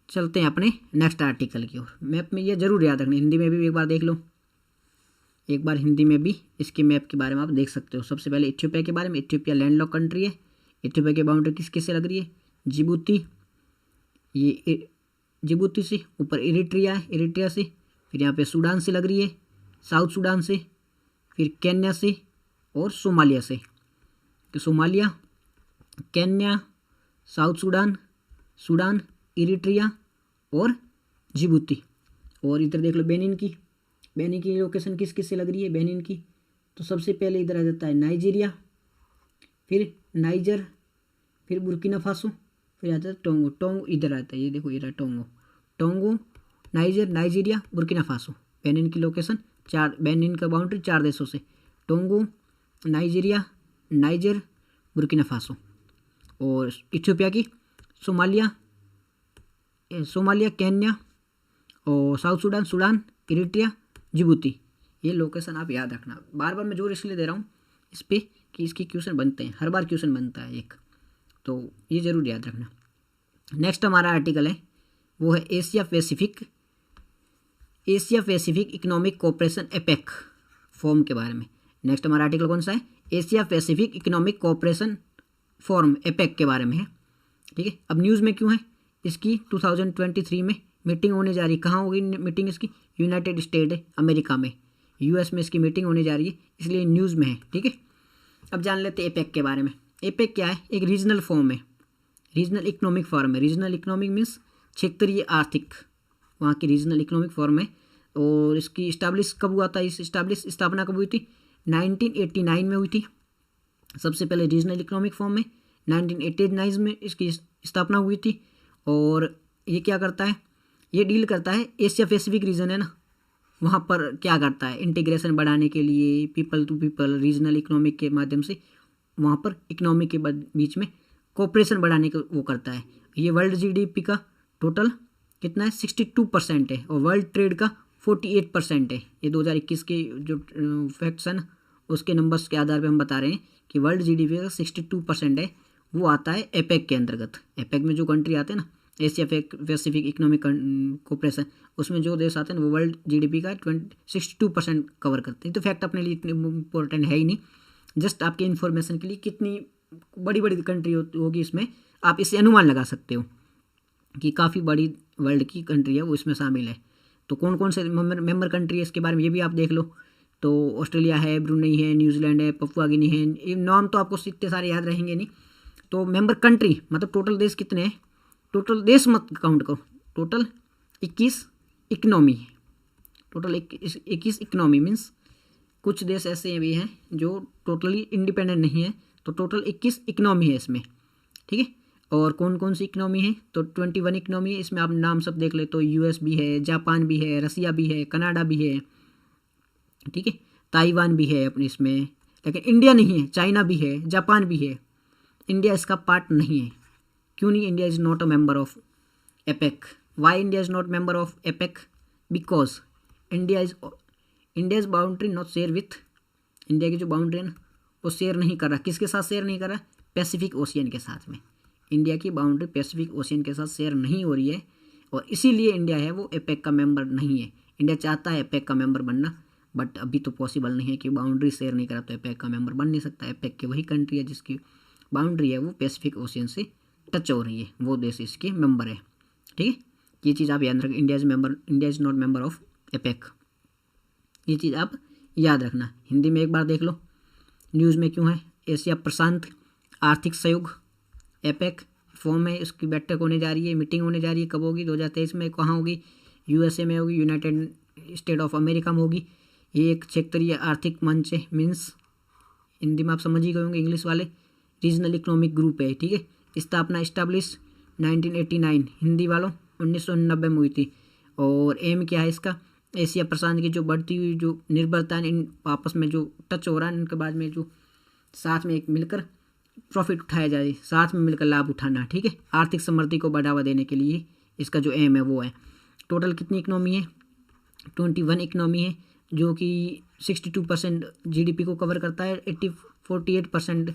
चलते हैं अपने नेक्स्ट आर्टिकल की ओर। मैप में ये जरूर याद रखना, हिंदी में भी एक बार देख लो, एक बार हिंदी में भी इसके मैप के बारे में आप देख सकते हो। सबसे पहले इथियोपिया के बारे में। इथियोपिया लैंड लॉक कंट्री है। इथियोपिया की बाउंड्री किस किस से लग रही है? जिबूती, ये जिबूती से, ऊपर इरिट्रिया है, इरिट्रिया से, फिर यहाँ पे सूडान से लग रही है, साउथ सूडान से, फिर केन्या से और सोमालिया से। तो Somalia, Kenya, south Sudan, Sudan, Eritrea और जिबूती। और इधर देख लो बेनिन की, बेनिन की लोकेशन किस किस से लग रही है बेनिन की? तो सबसे पहले इधर आ जाता है नाइजीरिया, फिर नाइजर, फिर बुर्किना फासो, फिर आता है टोंगो। टोंगो इधर आता है, ये देखो ये रहा Togo, Togo, Niger, Nigeria, Burkina Faso. Benin की लोकेशन चार, बेनिन का बाउंड्री 4 देशों से, Togo, Nigeria, Niger, Burkina Faso. और इथियोपिया की सोमालिया, सोमालिया, केन्या और South Sudan, Sudan, Eritrea, Djibouti. ये लोकेशन आप याद रखना। बार बार मैं जोर इसलिए दे रहा हूँ इस पर कि इसकी क्वेश्चन बनते हैं, हर बार क्वेश्चन बनता है एक, तो ये जरूर याद रखना। नेक्स्ट हमारा आर्टिकल है वो है Asia Pacific economic cooperation APEC form के बारे में। नेक्स्ट हमारा आर्टिकल कौन सा है? Asia Pacific economic cooperation form APEC के बारे में है, ठीक है। अब न्यूज़ में क्यों है? इसकी 2023 में मीटिंग होने जा रही है। कहाँ होगी मीटिंग इसकी? यूनाइटेड स्टेट है अमेरिका में, यूएस में इसकी मीटिंग होने जा रही है, इसलिए न्यूज़ में है, ठीक है। अब जान लेते हैं एपेक के बारे में। एपेक क्या है? एक रीजनल फॉर्म है, रीजनल इकोनॉमिक फॉर्म है। रीजनल इकोनॉमिक मीन्स क्षेत्रीय आर्थिक, वहाँ की रीजनल इकोनॉमिक फॉर्म है। और इसकी इस्टाब्लिश कब हुआ था? स्थापना कब हुई थी? 1989 में हुई थी। सबसे पहले रीजनल इकोनॉमिक फॉर्म में 1989 में इसकी स्थापना हुई थी। और ये क्या करता है? ये डील करता है एशिया पैसिफिक रीजन है ना, वहाँ पर क्या करता है, इंटीग्रेशन बढ़ाने के लिए people to people regional economic के माध्यम से वहाँ पर इकोनॉमी के बीच में कोऑपरेशन बढ़ाने को वो करता है। ये वर्ल्ड जीडीपी का टोटल कितना है 62% है और वर्ल्ड ट्रेड का 48% है। ये 2021 के जो फैक्ट्स हैं ना उसके नंबर्स के आधार पे हम बता रहे हैं कि वर्ल्ड जीडीपी का 62% है, वो आता है एपेक के अंतर्गत। एपेक में जो कंट्री आते हैं ना, एशिया पैसिफिक इकोनॉमिक कोऑपरेशन, उसमें जो देश आते हैं ना वो वर्ल्ड जीडीपी का 62% कवर करते हैं। तो फैक्ट अपने लिए इतनी इंपॉर्टेंट है ही नहीं, जस्ट आपके इन्फॉर्मेशन के लिए कितनी बड़ी बड़ी कंट्री होगी इसमें आप इससे अनुमान लगा सकते हो कि काफ़ी बड़ी वर्ल्ड की कंट्री है वो इसमें शामिल है। तो कौन कौन से मेंबर कंट्री है इसके बारे में ये भी आप देख लो। तो ऑस्ट्रेलिया है, ब्रुनई है, न्यूजीलैंड है, पपुआ गिनी है। ये नाम तो आपको इतने सारे याद रहेंगे नहीं। तो मेंबर कंट्री मतलब टोटल देश कितने हैं, टोटल देश मत काउंट करो, टोटल 21 इकनॉमी है। टोटल 21 इकनॉमी मीन्स कुछ देश ऐसे भी हैं जो टोटली इंडिपेंडेंट नहीं है, तो टोटल 21 इकनॉमी है इसमें, ठीक है। और कौन कौन सी इकनॉमी है, तो 21 इकनॉमी है। इसमें आप नाम सब देख ले तो यूएस भी है, जापान भी है, रसिया भी है, कनाडा भी है, ठीक है, ताइवान भी है अपने इसमें, लेकिन इंडिया नहीं है। चाइना भी है, जापान भी है, इंडिया इसका पार्ट नहीं है। क्यों नहीं? India is not a member of APEC. Why India is not member of APEC? Because India is boundary not share with, India की जो बाउंड्री है ना वो शेयर नहीं कर रहा। किसके साथ शेयर नहीं कर रहा? पैसिफिक ओशियन के साथ में। इंडिया की बाउंड्री पैसिफिक ओशियन के साथ शेयर नहीं हो रही है और इसीलिए इंडिया है वो एपेक का मेंबर नहीं है। इंडिया चाहता है एपेक का मेंबर बनना, बट अभी तो पॉसिबल नहीं है कि बाउंड्री शेयर नहीं करा तो एपेक का मेंबर बन नहीं सकता। एपेक की वही कंट्री है जिसकी बाउंड्री है वो पैसिफिक ओशियन से टच हो रही है, वो देश इसके मेंबर है, ठीक है। ये चीज़ आप याद रखें, India is not member of APEC, ये चीज़ आप याद रखना। हिंदी में एक बार देख लो न्यूज़ में क्यों है। एशिया प्रशांत आर्थिक सहयोग एपेक फॉर्म है, उसकी बैठक होने जा रही है, मीटिंग होने जा रही है। कब होगी? 2023 में। कहाँ होगी? यूएसए में होगी, यूनाइटेड स्टेट ऑफ अमेरिका में होगी। ये एक क्षेत्रीय आर्थिक मंच है, मीन्स हिंदी में आप समझ ही गए होंगे, इंग्लिश वाले रीजनल इकोनॉमिक ग्रुप है, ठीक है। स्थापना इस्टेब्लिश 1989, हिंदी वालों 1990 में हुई थी। और एम क्या है इसका? एशिया प्रशांत की जो बढ़ती हुई जो निर्भरता है, इन आपस में जो टच हो रहा है, इनके बाद में जो साथ में एक मिलकर प्रॉफिट उठाया जाए, साथ में मिलकर लाभ उठाना, ठीक है। आर्थिक समृद्धि को बढ़ावा देने के लिए इसका जो एम है वो है। टोटल कितनी इकनॉमी है? 21 इकनॉमी है, जो कि 62% जीडीपी को कवर करता है, 48%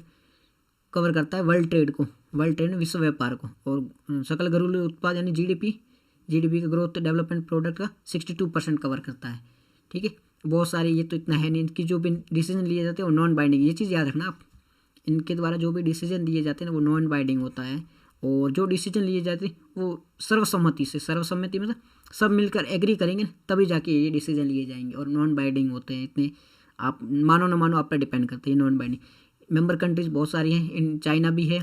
कवर करता है वर्ल्ड ट्रेड को, वर्ल्ड ट्रेड विश्व व्यापार को। और सकल घरेलू उत्पाद यानी जीडीपी का ग्रोथ डेवलपमेंट प्रोडक्ट का 62% कवर करता है, ठीक है। बहुत सारे, ये तो इतना है नहीं। इनकी जो भी डिसीजन लिए जाते हैं वो नॉन बाइंडिंग, ये चीज़ याद रखना आप। इनके द्वारा जो भी डिसीजन लिए जाते हैं ना वो नॉन बाइंडिंग होता है, और जो डिसीजन लिए जाते हैं वो सर्वसम्मति मतलब सब मिलकर एग्री करेंगे तभी जाके ये डिसीजन लिए जाएंगे, और नॉन बाइंडिंग होते हैं इतने। आप मानो ना मानो आप पर डिपेंड करते हैं नॉन बाइंडिंग। मेंबर कंट्रीज बहुत सारी हैं, चाइना भी है,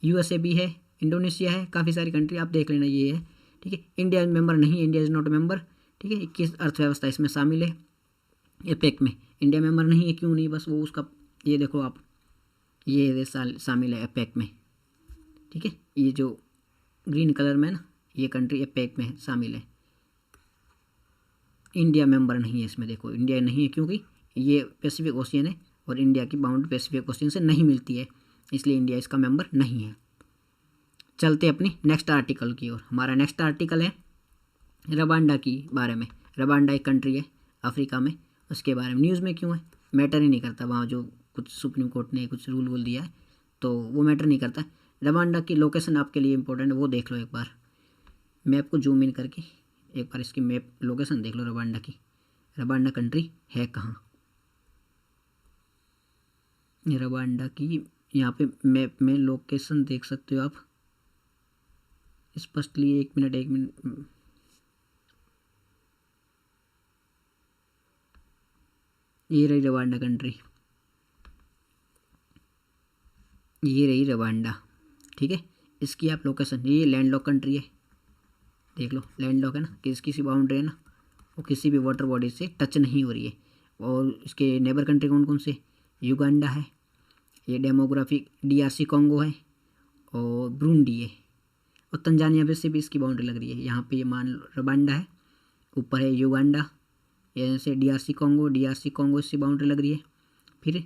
यूएसए भी है, इंडोनेशिया है, काफ़ी सारी कंट्री आप देख लेना ये है, ठीक है। इंडिया मेंबर नहीं है, इंडिया इज़ नॉट मेंबर, ठीक है। 21 अर्थव्यवस्था इसमें शामिल है एपेक में। इंडिया मेंबर नहीं है, क्यों नहीं? बस वो उसका ये देखो आप, ये देश शामिल है एपेक में, ठीक है। ये जो ग्रीन कलर में ना ये कंट्री एपेक में शामिल है। इंडिया मेंबर नहीं है इसमें, देखो इंडिया नहीं है क्योंकि ये पैसिफिक ओशियन है और इंडिया की बाउंड्री पैसिफिक ओशियन से नहीं मिलती है, इसलिए इंडिया इसका मेंबर नहीं है। चलते अपनी नेक्स्ट आर्टिकल की ओर। हमारा नेक्स्ट आर्टिकल है रवांडा की बारे में। रवांडा एक कंट्री है अफ्रीका में, उसके बारे में न्यूज़ में क्यों है? मैटर ही नहीं करता, वहाँ जो कुछ सुप्रीम कोर्ट ने कुछ रूल वूल दिया है तो वो मैटर नहीं करता। रवांडा की लोकेशन आपके लिए इंपॉर्टेंट है, वो देख लो एक बार मैप को जूम इन करके, एक बार इसकी मैप लोकेशन देख लो रवांडा की। रवांडा कंट्री है कहाँ? रवांडा की यहाँ पे मैप में लोकेशन देख सकते हो आप स्पष्टली। एक मिनट, ये रही रवांडा कंट्री, ये रही रवांडा, ठीक है। इसकी आप लोकेशन, ये लैंडलॉक कंट्री है, देख लो लैंडलॉक है ना, किसी बाउंड्री है ना, वो किसी भी वाटर बॉडी से टच नहीं हो रही है। और इसके नेबर कंट्री कौन कौन से? युगांडा है, ये डेमोग्राफिक डीआरसी कॉन्गो है, और ब्रूंडी है, और तंजानिया से भी इसकी बाउंड्री लग रही है। यहाँ पे ये मान लो रवांडा है, ऊपर है युगांडा, जैसे DRC कॉन्गो इससे बाउंड्री लग रही है, फिर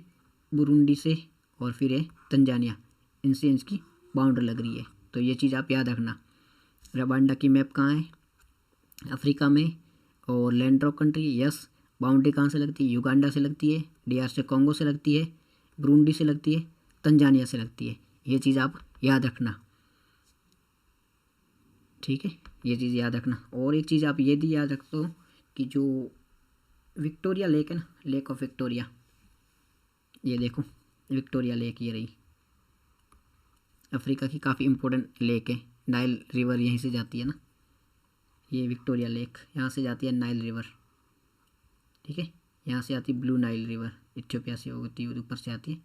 बुरुंडी से, और फिर है तंजानिया, इनसे इसकी बाउंड्री लग रही है। तो ये चीज़ आप याद रखना। रवांडा की मैप कहाँ है? अफ्रीका में। और लैंडलॉक कंट्री, यस। बाउंड्री कहाँ से लगती है? युगांडा से लगती है, DRC कॉन्गो से लगती है, बुरुंडी से लगती है, तंजानिया से लगती है। ये चीज़ आप याद रखना, ठीक है, ये चीज़ याद रखना। और एक चीज़ आप ये भी याद रख दो कि जो विक्टोरिया लेक है ना, लेक ऑफ विक्टोरिया, ये देखो विक्टोरिया लेक ये रही, अफ्रीका की काफ़ी इम्पोर्टेंट लेक है। नाइल रिवर यहीं से जाती है ना, ये विक्टोरिया लेक यहाँ से जाती है नाइल रिवर, ठीक है। यहाँ से आती ब्लू नाइल रिवर, इथियोपिया से होती है, ऊपर से आती है।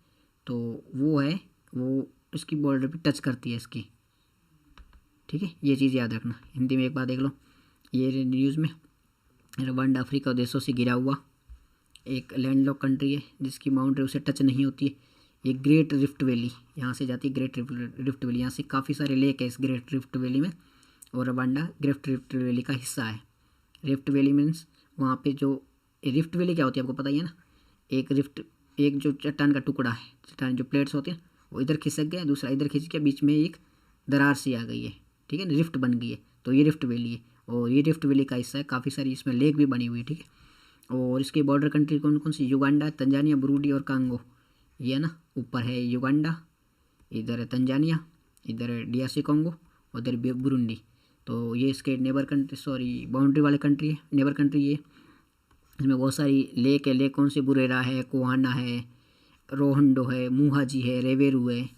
तो वो है, वो इसकी बॉर्डर पे टच करती है इसकी, ठीक है। ये चीज़ याद रखना। हिंदी में एक बार देख लो, ये न्यूज़ में रवांडा अफ्रीका देशों से घिरा हुआ एक लैंडलॉक कंट्री है जिसकी बाउंड्री उसे टच नहीं होती है। ये ग्रेट रिफ्ट वैली यहाँ से जाती है, ग्रेट रिफ्ट वैली, यहाँ से काफ़ी सारे लेक है इस ग्रेट रिफ्ट वैली में, और रवांडा ग्रेट रिफ्ट वैली का हिस्सा है। रिफ्ट वैली मीन्स वहाँ पे जो रिफ्ट वैली क्या होती है आपको पता ही है ना, एक जो चट्टान का टुकड़ा है, चट्टान जो प्लेट्स होते हैं वो इधर खिसक गया, दूसरा इधर खिंच गया, बीच में एक दरार सी आ गई है, ठीक है, रिफ्ट बन गई है, तो ये रिफ्ट वैली है। और ये रिफ्ट वैली का हिस्सा है, काफ़ी सारी इसमें लेक भी बनी हुई है, ठीक है। और इसके बॉर्डर कंट्री कौन कौन सी? युगांडा, तंजानिया, बुरुंडी और कांगो। ये है ना, ऊपर है युगांडा, इधर है तंजानिया, इधर है DRC कॉन्गो, उधर बुरुंडी। तो ये इसके नेबर कंट्री, सॉरी बाउंड्री वाले कंट्री है, नेबर कंट्री ये। इसमें बहुत सारी लेक है, लेक कौन सी? बुरेरा है, कोहाना है, रोहंडो है, मुहाजी है, रेवेरू है,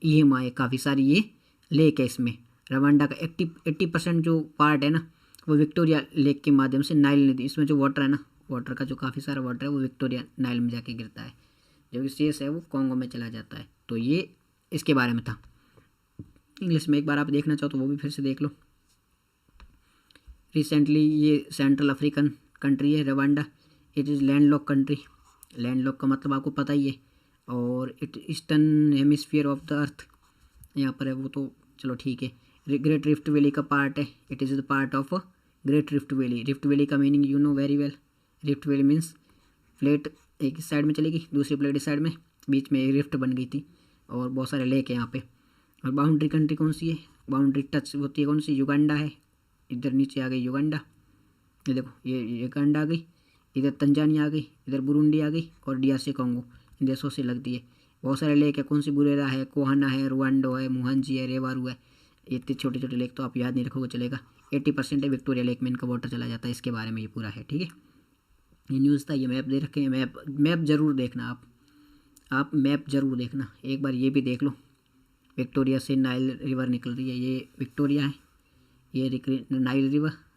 ईहेमा है, काफ़ी सारी ये लेक है इसमें। रवांडा का 80% जो पार्ट है ना वो विक्टोरिया लेक के माध्यम से नाइल नदी, इसमें जो वाटर है ना, वाटर का जो काफ़ी सारा वाटर है वो विक्टोरिया नाइल में जाके गिरता है, जो शेष है वो कॉन्गो में चला जाता है। तो ये इसके बारे में था। इंग्लिश में एक बार आप देखना चाहो तो वो भी फिर से देख लो। रिसेंटली ये सेंट्रल अफ्रीकन कंट्री है Rwanda, it is landlock country. Landlock का मतलब आपको पता ही है। और it eastern hemisphere of the earth यहाँ पर है, वो तो चलो ठीक है। ग्रेट रिफ्ट वैली का पार्ट है, it is the part of Great Rift Valley. Rift Valley का meaning you know very well. Rift Valley means plate एक साइड में चलेगी, दूसरी प्लेट इस साइड में, बीच में एक रिफ्ट बन गई थी, और बहुत सारे लेक है यहाँ पे। और बाउंड्री कंट्री कौन सी है? बाउंड्री टच होती है कौन सी? युगांडा है, इधर नीचे आ गई युगांडा, ये देखो ये युगांडा आ गई, इधर तंजानिया आ गई, इधर बुरुंडी आ गई, और DRC कॉन्गो इन देशों से लगती है। बहुत सारे लेक है, कौन सी? बुरेरा है, कोहाना है, रुवांडो है, मुहांजी है, रेवारू है। इतने छोटे छोटे लेक तो आप याद नहीं रखोगे चलेगा। 80% है विक्टोरिया लेक में इनका वाटर चला जाता है, इसके बारे में ये पूरा है, ठीक है। ये न्यूज़ था, ये मैप दे रखे हैं, मैप ज़रूर देखना आप मैप ज़रूर देखना। एक बार ये भी देख लो, विक्टोरिया से नाइल रिवर निकल रही है, ये विक्टोरिया है, ये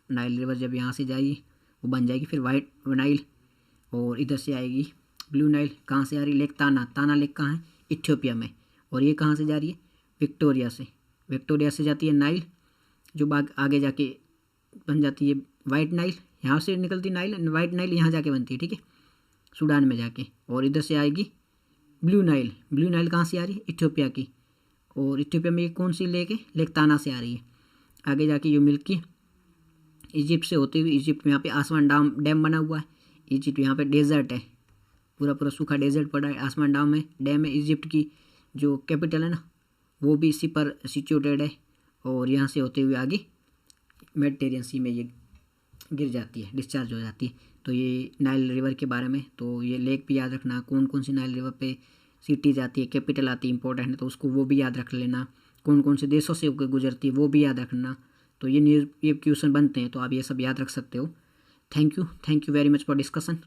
नाइल रिवर जब यहाँ से जाएगी वो बन जाएगी फिर वाइट नाइल, और इधर से आएगी ब्लू नाइल। कहाँ से आ रही? लेक ताना लेक कहाँ है? इथियोपिया में। और ये कहाँ से जा रही है? विक्टोरिया से जाती है नाइल, जो आगे जाके बन जाती है वाइट नाइल। यहाँ से निकलती नाइल, वाइट नाइल यहाँ जाके बनती है, ठीक है, सूडान में जाके। और इधर से आएगी ब्लू नाइल कहाँ से आ रही है? इथियोपिया की। और इथियोपिया में ये कौन सी लेक है? लेक ताना से आ रही है। आगे जाके ये मिल्की इजिप्ट से होते हुए, इजिप्ट में यहाँ पे आसमान डैम बना हुआ है। इजिप्ट यहाँ पे डेजर्ट है, पूरा सूखा डेजर्ट पड़ा है, आसमान डैम है। इजिप्ट की जो कैपिटल है ना वो भी इसी पर सिचुएटेड है। और यहाँ से होते हुए आगे मेडिटेरियन सी में ये गिर जाती है, डिस्चार्ज हो जाती है। तो ये नाइल रिवर के बारे में, तो ये लेक भी याद रखना, कौन कौन सी नाइल रिवर पे सिटी जाती है, कैपिटल आती है, इंपॉर्टेंट है, तो उसको वो भी याद रख लेना। कौन कौन से देशों से होकर गुजरती है वो भी याद रखना। तो ये क्वेश्चन बनते हैं, तो आप ये सब याद रख सकते हो। Thank you very much for discussion.